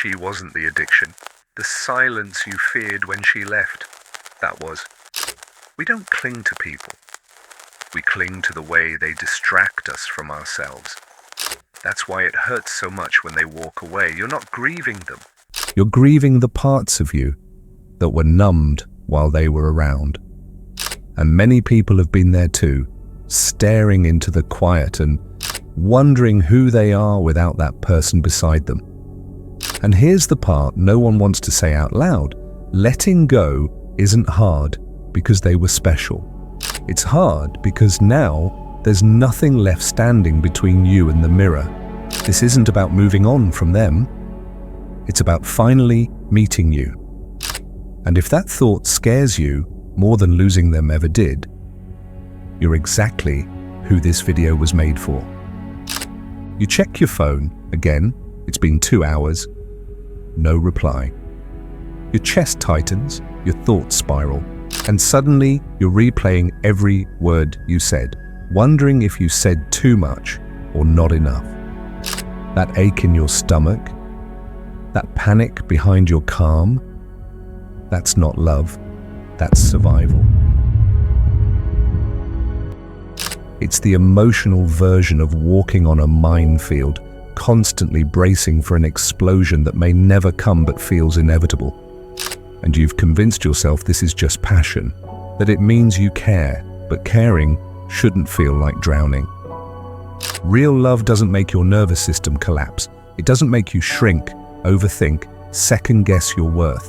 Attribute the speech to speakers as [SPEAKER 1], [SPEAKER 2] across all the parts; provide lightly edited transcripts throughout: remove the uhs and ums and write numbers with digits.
[SPEAKER 1] she wasn't the addiction. The silence you feared when she left, that was. We don't cling to people. We cling to the way they distract us from ourselves. That's why it hurts so much when they walk away. You're not grieving them.
[SPEAKER 2] You're grieving the parts of you that were numbed while they were around. And many people have been there too, staring into the quiet and wondering who they are without that person beside them. And here's the part no one wants to say out loud. Letting go isn't hard because they were special. It's hard because now there's nothing left standing between you and the mirror. This isn't about moving on from them. It's about finally meeting you. And if that thought scares you more than losing them ever did, you're exactly who this video was made for. You check your phone again. It's been 2 hours. No reply. Your chest tightens, your thoughts spiral, and suddenly you're replaying every word you said, wondering if you said too much or not enough. That ache in your stomach, that panic behind your calm, that's not love, that's survival. It's the emotional version of walking on a minefield, constantly bracing for an explosion that may never come but feels inevitable. And you've convinced yourself this is just passion, that it means you care, but caring shouldn't feel like drowning. Real love doesn't make your nervous system collapse. It doesn't make you shrink, overthink, second-guess your worth.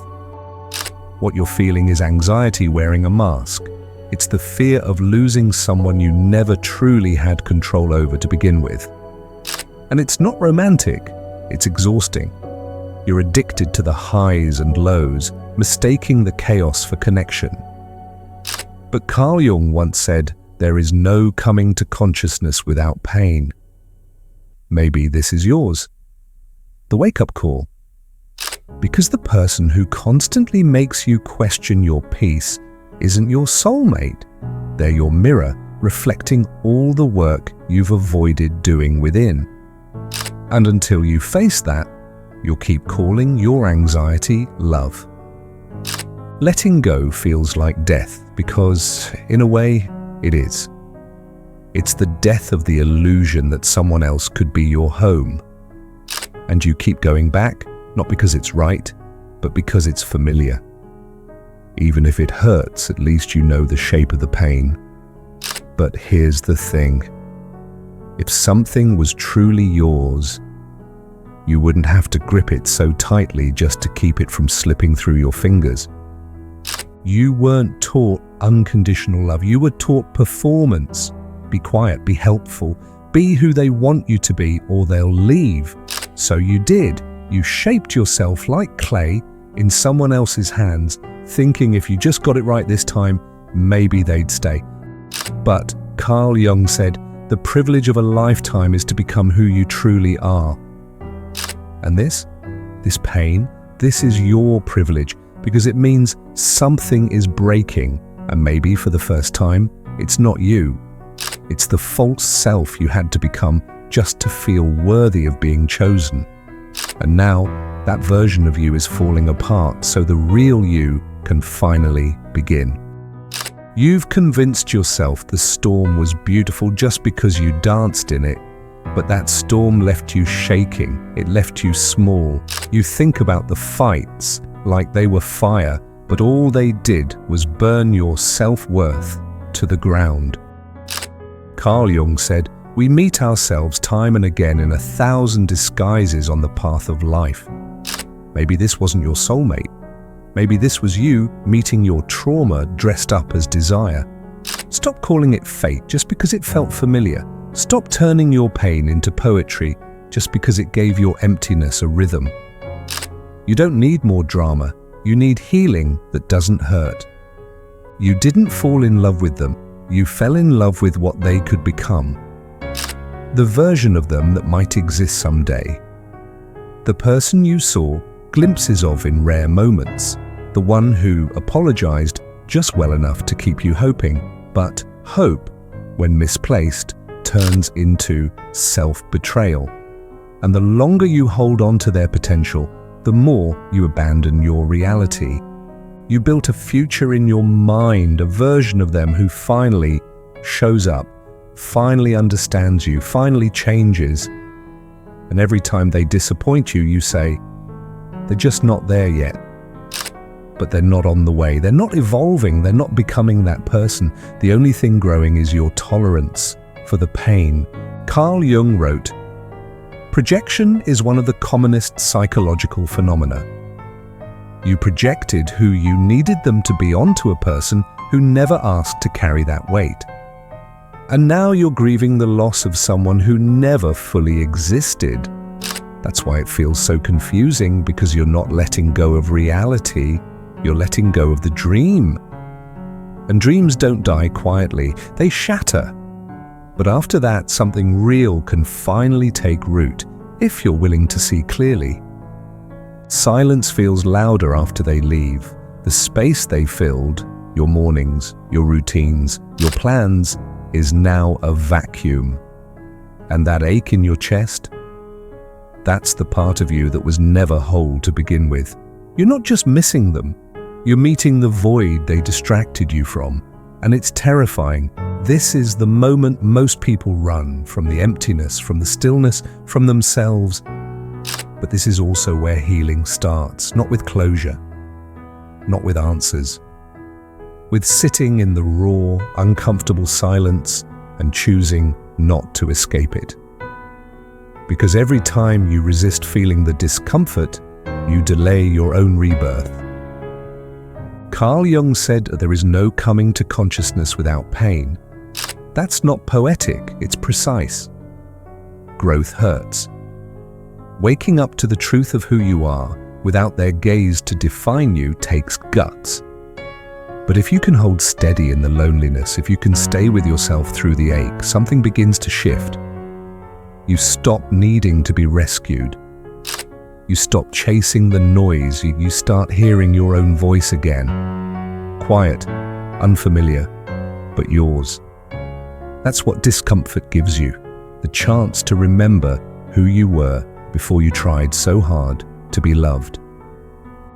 [SPEAKER 2] What you're feeling is anxiety wearing a mask. It's the fear of losing someone you never truly had control over to begin with. And it's not romantic, it's exhausting. You're addicted to the highs and lows, mistaking the chaos for connection. But Carl Jung once said, there is no coming to consciousness without pain. Maybe this is yours. The wake-up call. Because the person who constantly makes you question your peace isn't your soulmate. They're your mirror, reflecting all the work you've avoided doing within. And until you face that, you'll keep calling your anxiety love. Letting go feels like death because, in a way, it is. It's the death of the illusion that someone else could be your home. And you keep going back, not because it's right, but because it's familiar. Even if it hurts, at least you know the shape of the pain. But here's the thing. If something was truly yours, you wouldn't have to grip it so tightly just to keep it from slipping through your fingers. You weren't taught unconditional love. You were taught performance. Be quiet, be helpful, be who they want you to be or they'll leave. So you did. You shaped yourself like clay in someone else's hands, thinking if you just got it right this time, maybe they'd stay. But Carl Jung said, the privilege of a lifetime is to become who you truly are. And this pain, this is your privilege because it means something is breaking, and maybe for the first time, it's not you. It's the false self you had to become just to feel worthy of being chosen. And now, that version of you is falling apart, so the real you can finally begin. You've convinced yourself the storm was beautiful just because you danced in it, but that storm left you shaking, it left you small. You think about the fights like they were fire, but all they did was burn your self-worth to the ground. Carl Jung said, we meet ourselves time and again in 1,000 disguises on the path of life. Maybe this wasn't your soulmate. Maybe this was you meeting your trauma dressed up as desire. Stop calling it fate just because it felt familiar. Stop turning your pain into poetry just because it gave your emptiness a rhythm. You don't need more drama. You need healing that doesn't hurt. You didn't fall in love with them. You fell in love with what they could become. The version of them that might exist someday. The person you saw glimpses of in rare moments. The one who apologized just well enough to keep you hoping. But hope, when misplaced, turns into self-betrayal. And the longer you hold on to their potential, the more you abandon your reality. You built a future in your mind, a version of them who finally shows up, finally understands you, finally changes. And every time they disappoint you, you say, they're just not there yet. But they're not on the way. They're not evolving. They're not becoming that person. The only thing growing is your tolerance for the pain. Carl Jung wrote, "Projection is one of the commonest psychological phenomena. You projected who you needed them to be onto a person who never asked to carry that weight. And now you're grieving the loss of someone who never fully existed. That's why it feels so confusing, because you're not letting go of reality, you're letting go of the dream. And dreams don't die quietly, they shatter. But after that, something real can finally take root, if you're willing to see clearly. Silence feels louder after they leave. The space they filled, your mornings, your routines, your plans, is now a vacuum. And that ache in your chest? That's the part of you that was never whole to begin with. You're not just missing them, you're meeting the void they distracted you from. And it's terrifying. This is the moment most people run from: the emptiness, from the stillness, from themselves. But this is also where healing starts, not with closure, not with answers, with sitting in the raw, uncomfortable silence and choosing not to escape it. Because every time you resist feeling the discomfort, you delay your own rebirth. Carl Jung said there is no coming to consciousness without pain. That's not poetic, it's precise. Growth hurts. Waking up to the truth of who you are without their gaze to define you takes guts. But if you can hold steady in the loneliness, if you can stay with yourself through the ache, something begins to shift. You stop needing to be rescued. You stop chasing the noise, you start hearing your own voice again. Quiet, unfamiliar, but yours. That's what discomfort gives you, the chance to remember who you were before you tried so hard to be loved.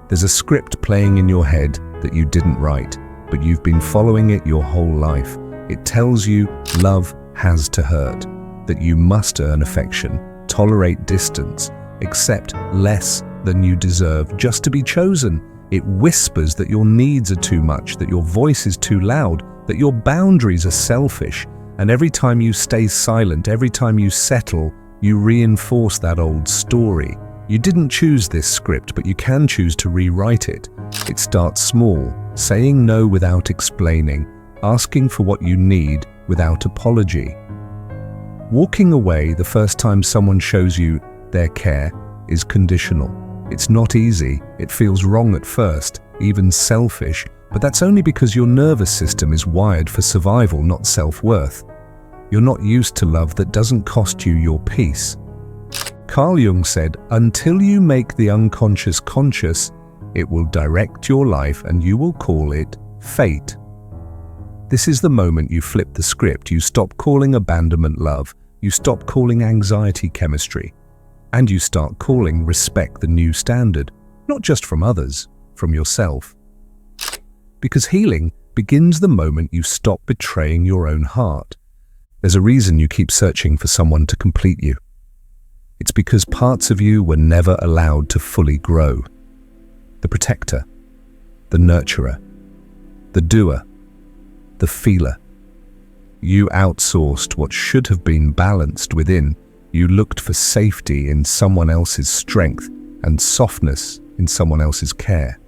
[SPEAKER 2] There's a script playing in your head that you didn't write, but you've been following it your whole life. It tells you love has to hurt, that you must earn affection, tolerate distance, accept less than you deserve just to be chosen. It whispers that your needs are too much, that your voice is too loud, that your boundaries are selfish. And every time you stay silent, every time you settle, you reinforce that old story. You didn't choose this script, but you can choose to rewrite it. It starts small, saying no without explaining, asking for what you need without apology. Walking away the first time someone shows you their care is conditional. It's not easy, it feels wrong at first, even selfish, but that's only because your nervous system is wired for survival, not self-worth. You're not used to love that doesn't cost you your peace. Carl Jung said, until you make the unconscious conscious, it will direct your life and you will call it fate. This is the moment you flip the script. You stop calling abandonment love, you stop calling anxiety chemistry, and you start calling respect the new standard, not just from others, from yourself. Because healing begins the moment you stop betraying your own heart. There's a reason you keep searching for someone to complete you. It's because parts of you were never allowed to fully grow. The protector, the nurturer, the doer, the feeler. You outsourced what should have been balanced within. You looked for safety in someone else's strength and softness in someone else's care.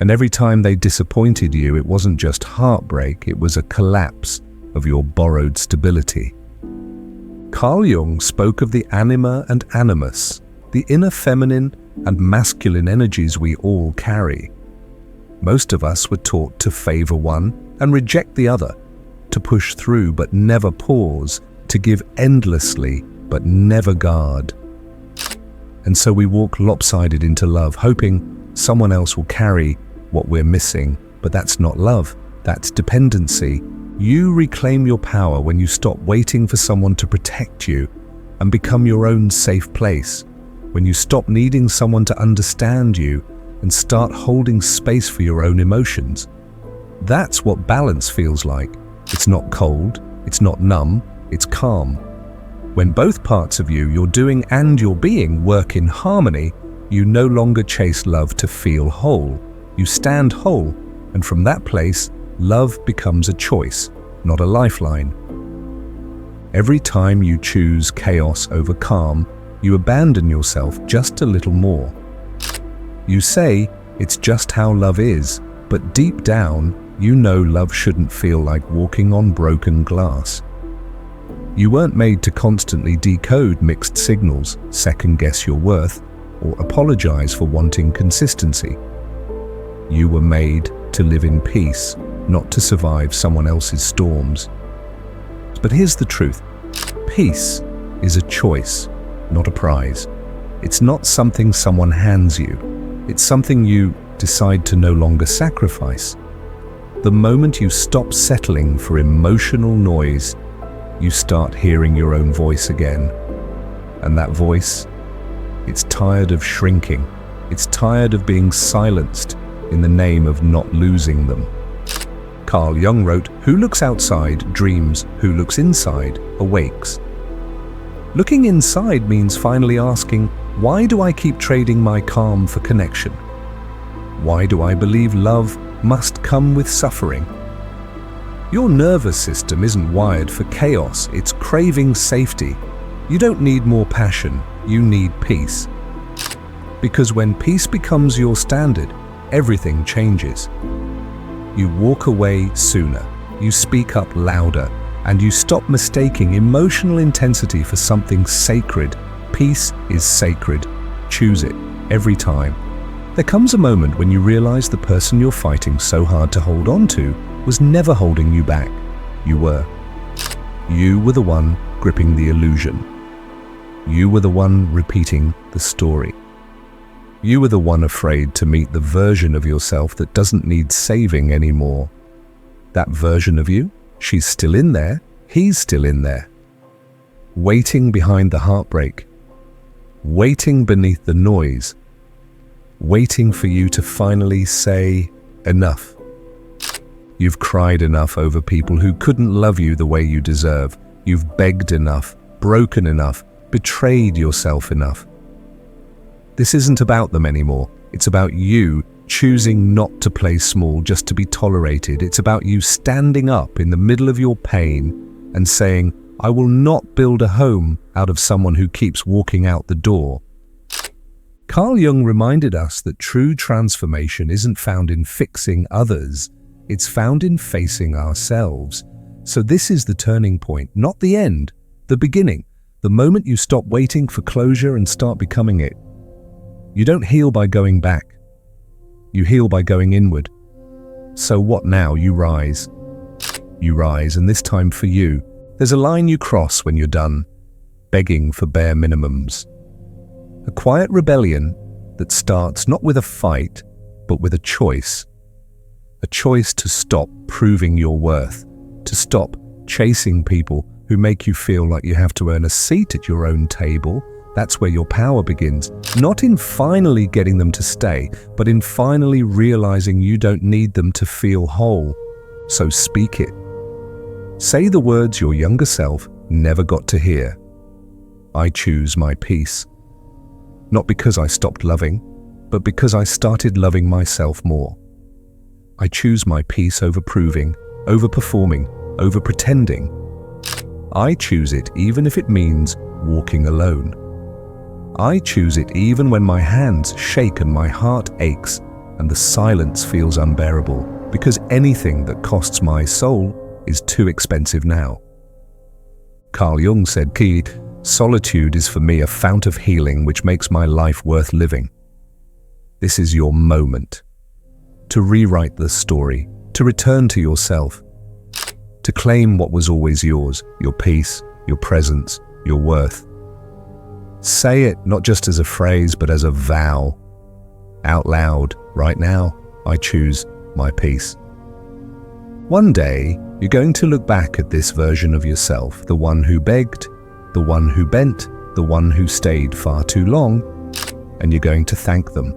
[SPEAKER 2] And every time they disappointed you, it wasn't just heartbreak, it was a collapse of your borrowed stability. Carl Jung spoke of the anima and animus, the inner feminine and masculine energies we all carry. Most of us were taught to favor one and reject the other, to push through but never pause, to give endlessly but never guard. And so we walk lopsided into love, hoping someone else will carry what we're missing. But that's not love, that's dependency. You reclaim your power when you stop waiting for someone to protect you and become your own safe place. when you stop needing someone to understand you and start holding space for your own emotions. That's what balance feels like. It's not cold, it's not numb, it's calm. When both parts of you, your doing and your being, work in harmony, you no longer chase love to feel whole. You stand whole, and from that place, love becomes a choice, not a lifeline. Every time you choose chaos over calm, you abandon yourself just a little more. You say, it's just how love is, but deep down, you know love shouldn't feel like walking on broken glass. You weren't made to constantly decode mixed signals, second-guess your worth, or apologize for wanting consistency. You were made to live in peace, not to survive someone else's storms. But here's the truth. Peace is a choice, not a prize. It's not something someone hands you. It's something you decide to no longer sacrifice. The moment you stop settling for emotional noise, you start hearing your own voice again. And that voice, it's tired of shrinking. It's tired of being silenced in the name of not losing them. Carl Jung wrote, "Who looks outside dreams, who looks inside awakes." Looking inside means finally asking, why do I keep trading my calm for connection? Why do I believe love must come with suffering? Your nervous system isn't wired for chaos, it's craving safety. You don't need more passion, you need peace. Because when peace becomes your standard, everything changes. You walk away sooner, you speak up louder, and you stop mistaking emotional intensity for something sacred. Peace is sacred. Choose it, every time. There comes a moment when you realize the person you're fighting so hard to hold on to was never holding you back. You were. You were the one gripping the illusion. You were the one repeating the story. You were the one afraid to meet the version of yourself that doesn't need saving anymore. That version of you? She's still in there, he's still in there. Waiting behind the heartbreak. Waiting beneath the noise. Waiting for you to finally say, enough. You've cried enough over people who couldn't love you the way you deserve. You've begged enough, broken enough, betrayed yourself enough. This isn't about them anymore. It's about you choosing not to play small just to be tolerated. It's about you standing up in the middle of your pain and saying, I will not build a home out of someone who keeps walking out the door. Carl Jung reminded us that true transformation isn't found in fixing others, it's found in facing ourselves. So this is the turning point, not the end, the beginning, the moment you stop waiting for closure and start becoming it. You don't heal by going back. You heal by going inward. So what now? You rise. You rise, and this time for you, there's a line you cross when you're done, begging for bare minimums. A quiet rebellion that starts not with a fight, but with a choice. A choice to stop proving your worth, to stop chasing people who make you feel like you have to earn a seat at your own table. That's where your power begins. Not in finally getting them to stay, but in finally realizing you don't need them to feel whole. So speak it. Say the words your younger self never got to hear. I choose my peace. Not because I stopped loving, but because I started loving myself more. I choose my peace over proving, over performing, over pretending. I choose it even if it means walking alone. I choose it even when my hands shake and my heart aches and the silence feels unbearable, because anything that costs my soul is too expensive now. Carl Jung said, solitude is for me a fount of healing which makes my life worth living. This is your moment to rewrite the story, to return to yourself, to claim what was always yours, your peace, your presence, your worth. Say it not just as a phrase, but as a vow. Out loud, right now, I choose my peace. One day, you're going to look back at this version of yourself, the one who begged, the one who bent, the one who stayed far too long, and you're going to thank them.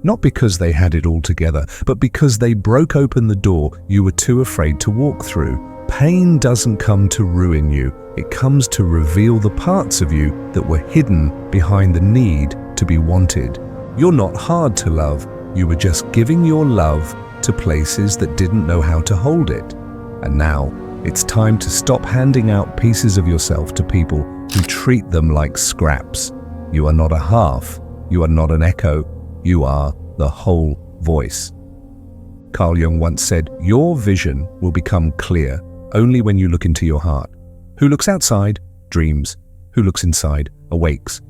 [SPEAKER 2] Not because they had it all together, but because they broke open the door you were too afraid to walk through. Pain doesn't come to ruin you. It comes to reveal the parts of you that were hidden behind the need to be wanted. You're not hard to love. You were just giving your love to places that didn't know how to hold it. And now, it's time to stop handing out pieces of yourself to people who treat them like scraps. You are not a half. You are not an echo. You are the whole voice. Carl Jung once said, "Your vision will become clear only when you look into your heart. Who looks outside, dreams. Who looks inside, awakes."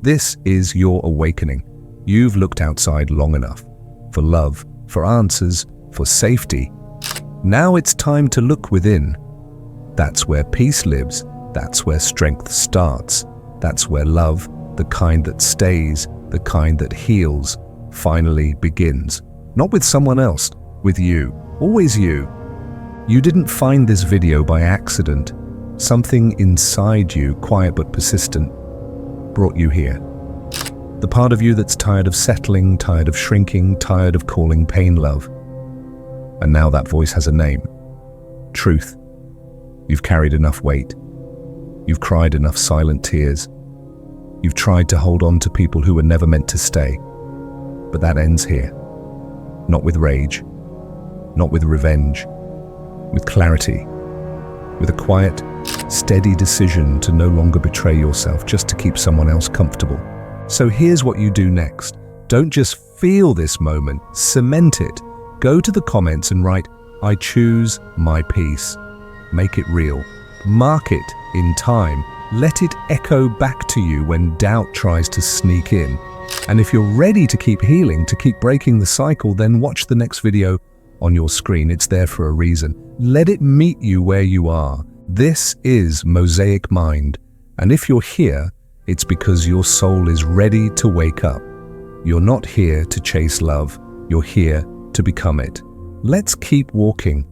[SPEAKER 2] This is your awakening. You've looked outside long enough. For love, for answers, for safety. Now it's time to look within. That's where peace lives. That's where strength starts. That's where love, the kind that stays, the kind that heals, finally begins. Not with someone else, with you. Always you. You didn't find this video by accident. Something inside you, quiet but persistent, brought you here. The part of you that's tired of settling, tired of shrinking, tired of calling pain love. And now that voice has a name. Truth. You've carried enough weight. You've cried enough silent tears. You've tried to hold on to people who were never meant to stay. But that ends here. Not with rage. Not with revenge. With clarity. With a quiet, steady decision to no longer betray yourself just to keep someone else comfortable. So here's what you do next. Don't just feel this moment, cement it. Go to the comments and write, "I choose my peace." Make it real. Mark it in time. Let it echo back to you when doubt tries to sneak in. And if you're ready to keep healing, to keep breaking the cycle, then watch the next video on your screen. It's there for a reason. Let it meet you where you are. This is Mosaic Mind. And if you're here, it's because your soul is ready to wake up. You're not here to chase love. You're here to become it. Let's keep walking